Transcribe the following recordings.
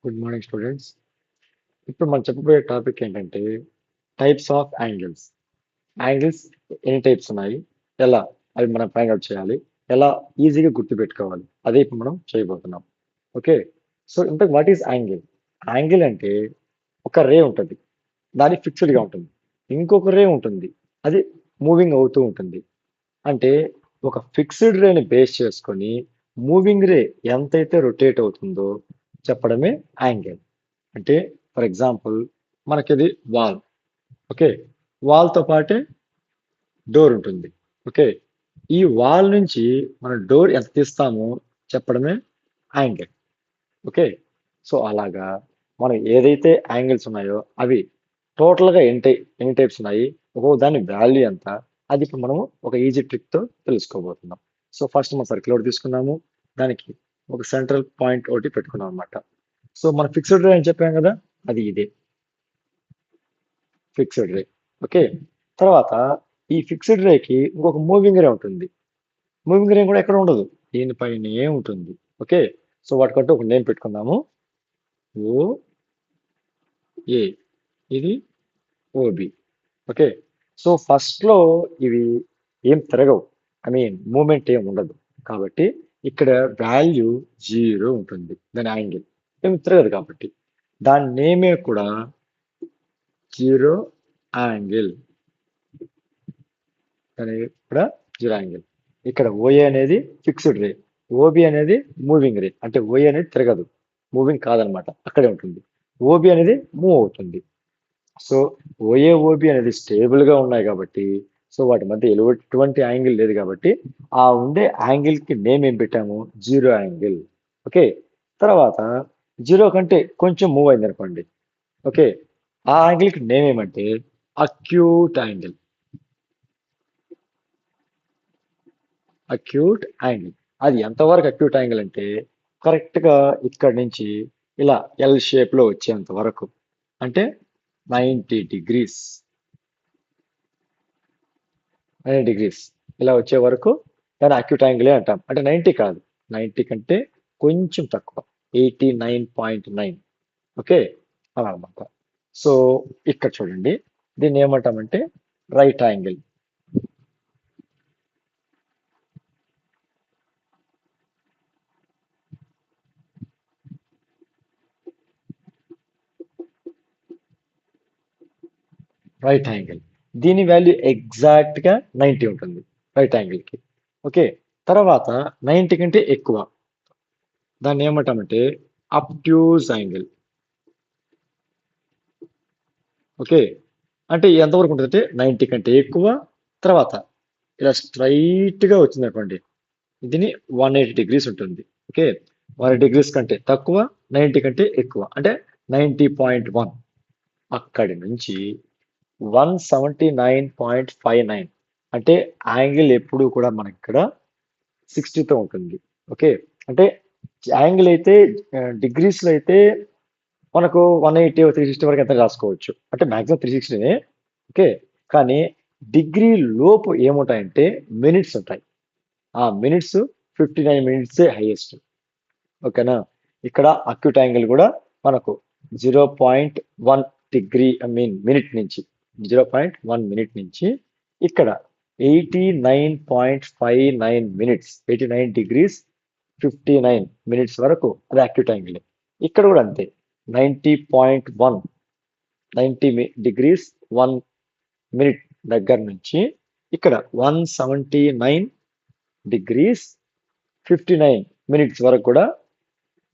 Good morning students. ఇప్పుడు మనం చెప్పబోయే టాపిక్ ఏంటంటే టైప్స్ ఆఫ్ యాంగిల్స్. యాంగిల్స్ ఎన్ని టైప్స్ ఉన్నాయి, ఎలా అవి మనం ఫైండ్ అవుట్ చేయాలి, ఎలా ఈజీగా గుర్తుపెట్టుకోవాలి, అదే ఇప్పుడు మనం చేయబోతున్నాం. ఓకే, సో ఇంతకు వాట్ ఈస్ యాంగిల్? యాంగిల్ అంటే ఒక రే ఉంటుంది, దాని ఫిక్స్డ్గా ఉంటుంది. ఇంకొక రే ఉంటుంది, అది మూవింగ్ అవుతూ ఉంటుంది. అంటే ఒక ఫిక్స్డ్ రేని బేస్ చేసుకొని మూవింగ్ రే ఎంతైతే రొటేట్ అవుతుందో చెప్పడమే యాంగిల్. అంటే ఫర్ ఎగ్జాంపుల్ మనకిది వాల్. ఓకే, వాల్తో పాటే డోర్ ఉంటుంది. ఓకే, ఈ వాల్ నుంచి మన డోర్ ఎంత తీస్తామో చెప్పడమే యాంగిల్. ఓకే, సో అలాగా మనం ఏదైతే యాంగిల్స్ ఉన్నాయో అవి టోటల్గా ఎన్ని టైప్స్ ఉన్నాయి, ఒక్కొక్క దాని వాల్యూ ఎంత, అది ఇప్పుడు మనము ఒక ఈజీ ట్రిక్తో తెలుసుకోబోతున్నాం. సో ఫస్ట్ మనం సర్కిల్ ఒకటి తీసుకున్నాము, దానికి ఒక సెంట్రల్ పాయింట్ ఒకటి పెట్టుకున్నాం అనమాట. సో మన ఫిక్స్డ్ రే అని చెప్పాం కదా, అది ఇదే ఫిక్స్డ్ రే. ఓకే, తర్వాత ఈ ఫిక్స్డ్ రేకి ఇంకొక మూవింగ్ రే ఉంటుంది. మూవింగ్ రే కూడా ఎక్కడ ఉండదు, దీనిపైనే ఉంటుంది. ఓకే, సో వాటికంటూ ఒక నేమ్ పెట్టుకుందాము, ఓ ఏ, ఇది ఓబి. ఓకే, సో ఫస్ట్ లో ఇవి ఏం తిరగవు, మూమెంట్ ఏం ఉండదు. కాబట్టి ఇక్కడ వాల్యూ 0 ఉంటుంది, దాని యాంగిల్ ఏమి తిరగదు కాబట్టి దాని నేమే కూడా జీరో యాంగిల్ అనేది కూడా జీరో యాంగిల్. ఇక్కడ ఓఏ అనేది ఫిక్స్డ్ రే, ఓబి అనేది మూవింగ్ రే. అంటే ఓఏ అనేది తిరగదు, మూవింగ్ కాదనమాట, అక్కడే ఉంటుంది. ఓబి అనేది మూవ్ అవుతుంది. సో ఓఏ ఓబి అనేది స్టేబుల్ గా ఉన్నాయి కాబట్టి, సో వాటి మధ్య ఎటువంటి యాంగిల్ లేదు కాబట్టి ఆ ఉండే యాంగిల్ కి నేమ్ ఏం పెట్టాము, జీరో యాంగిల్. ఓకే, తర్వాత జీరో కంటే కొంచెం మూవ్ అయింది అనుకోండి. ఓకే, ఆ యాంగిల్ కి నేమ్ ఏమంటే అక్యూట్ యాంగిల్. Acute angle. అది ఎంతవరకు అక్యూట్ యాంగిల్ అంటే కరెక్ట్ గా ఇక్కడ నుంచి ఇలా ఎల్ షేప్ లో వచ్చేంత వరకు, అంటే 90 డిగ్రీస్, 90 డిగ్రీస్ ఇలా వచ్చే వరకు దాన్ని అక్యూట్ యాంగిలే అంటాం. అంటే 90 కాదు, 90 కంటే కొంచెం తక్కువ, 89.9. ఓకే, అలా అనమాట. సో ఇక్కడ చూడండి, దీన్ని ఏమంటామంటే రైట్ యాంగిల్. రైట్ యాంగిల్, దీని వాల్యూ ఎగ్జాక్ట్ గా 90 ఉంటుంది రైట్ యాంగిల్ కి. ఓకే, తర్వాత 90 కంటే ఎక్కువ, దాన్ని ఏమంటామంటే అబ్ట్యూస్ యాంగిల్. ఓకే, అంటే ఎంతవరకు ఉంటుంది అంటే 90 కంటే ఎక్కువ, తర్వాత ఇలా స్ట్రైట్ గా వచ్చింది అనుకోండి, దీని 180 డిగ్రీస్ ఉంటుంది. ఓకే, 180 డిగ్రీస్ కంటే తక్కువ, 90 కంటే ఎక్కువ అంటే 90.1. అక్కడి నుంచి 179.59, అంటే యాంగిల్ ఎప్పుడు కూడా మనకి ఇక్కడ 60తో ఉంటుంది. ఓకే, అంటే యాంగిల్ అయితే డిగ్రీస్ లో అయితే మనకు 180 360 వరకు ఎంత రాసుకోవచ్చు, అంటే మాక్సిమం 360నే. ఓకే, కానీ డిగ్రీ లోపు ఏముంటాయంటే మినిట్స్ ఉంటాయి. ఆ మినిట్స్ 59 మినిట్సే హైయెస్ట్. ఓకేనా, ఇక్కడ అక్యూట్ యాంగిల్ కూడా మనకు 0.1 డిగ్రీ మినిట్ నుంచి, 0.1 మినిట్ నుంచి ఇక్కడ 89.59 మినిట్స్, 89 డిగ్రీస్ 59 మినిట్స్ వరకు అది అక్యూట్ యాంగిల్. ఇక్కడ కూడా అంతే, 90.1, 90 డిగ్రీస్ 1 మినిట్ దగ్గర నుంచి ఇక్కడ 179 డిగ్రీస్ 59 మినిట్స్ వరకు కూడా,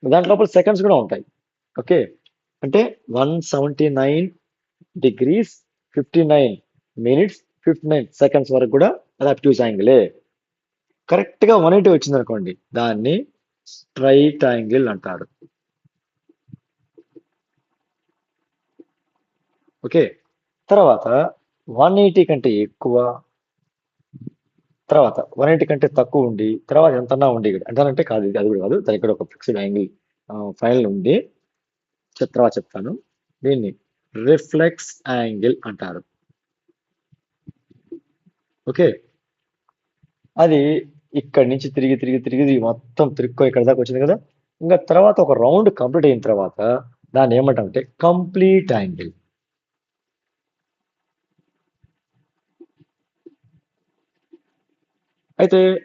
దాంట్లో సెకండ్స్ కూడా ఉంటాయి. ఓకే, అంటే 179 డిగ్రీస్ 59 మినిట్స్ 59 సెకండ్స్ వరకు కూడా అది అబ్ట్యూస్ యాంగిలే. కరెక్ట్ గా 180 వచ్చింది అనుకోండి, దాన్ని స్ట్రైట్ యాంగిల్ అంటారు. ఓకే, తర్వాత 180 కంటే ఎక్కువ, తర్వాత 180 కంటే తక్కువ ఉండి, తర్వాత ఎంతన్నా ఉండి, ఎంతనంటే కాదు, ఇది అది కూడా కాదు, దానికి కూడా ఒక ఫిక్స్డ్ యాంగిల్ ఫైనల్ ఉంది, తర్వాత చెప్తాను. దీన్ని రిఫ్లెక్స్ యాంగిల్ అంటారు. ఓకే, అది ఇక్కడి నుంచి తిరిగి తిరిగి తిరిగి మొత్తం తిరుక్కో ఇక్కడ దాకా వచ్చింది కదా, ఇంకా తర్వాత ఒక రౌండ్ కంప్లీట్ అయిన తర్వాత దాన్ని ఏమంటామంటే కంప్లీట్ యాంగిల్. అయితే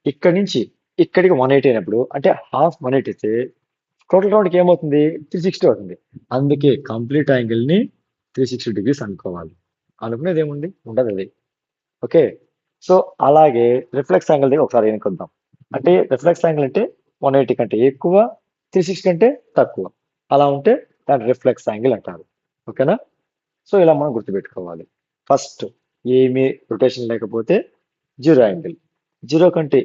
ఇక్కడి నుంచి ఇక్కడికి 180 అయినప్పుడు అంటే హాఫ్ 180 అయితే టోటల్ రౌండ్కి ఏమవుతుంది 360 అవుతుంది. అందుకే కంప్లీట్ యాంగిల్ని 360 డిగ్రీస్ అనుకోవాలి. అనుకునేది ఏముంది ఉండదు అది. ఓకే. సో అలాగే రిఫ్లెక్స్ యాంగిల్ దగ్గర ఒకసారి ఎన్నుకుందాం. అంటే రిఫ్లెక్స్ యాంగిల్ అంటే 180 కంటే ఎక్కువ, 360 కంటే తక్కువ. అలా ఉంటే దాన్ని రిఫ్లెక్స్ యాంగిల్ అంటారు. ఓకేనా? సో ఇలా మనం గుర్తుపెట్టుకోవాలి. ఫస్ట్ ఏమీ రొటేషన్ లేకపోతే జీరో యాంగిల్. జీరో కంటే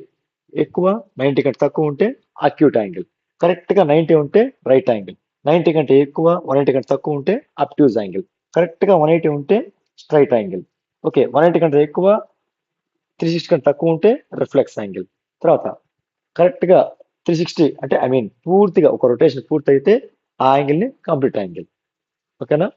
ఎక్కువ, 90 కంటే తక్కువ ఉంటే అక్యూట్ యాంగిల్. కరెక్ట్గా 90 ఉంటే రైట్ యాంగిల్. 90 కంటే ఎక్కువ, 180 కంటే తక్కువ ఉంటే అబ్ట్యూజ్ యాంగిల్. కరెక్ట్గా 180 ఉంటే స్ట్రైట్ యాంగిల్. ఓకే, 180 కంటే ఎక్కువ, 360 కంటే తక్కువ ఉంటే రిఫ్లెక్స్ యాంగిల్. తర్వాత కరెక్ట్గా 360 అంటే పూర్తిగా ఒక రొటేషన్ పూర్తి అయితే ఆ యాంగిల్ని కంప్లీట్ యాంగిల్. ఓకేనా?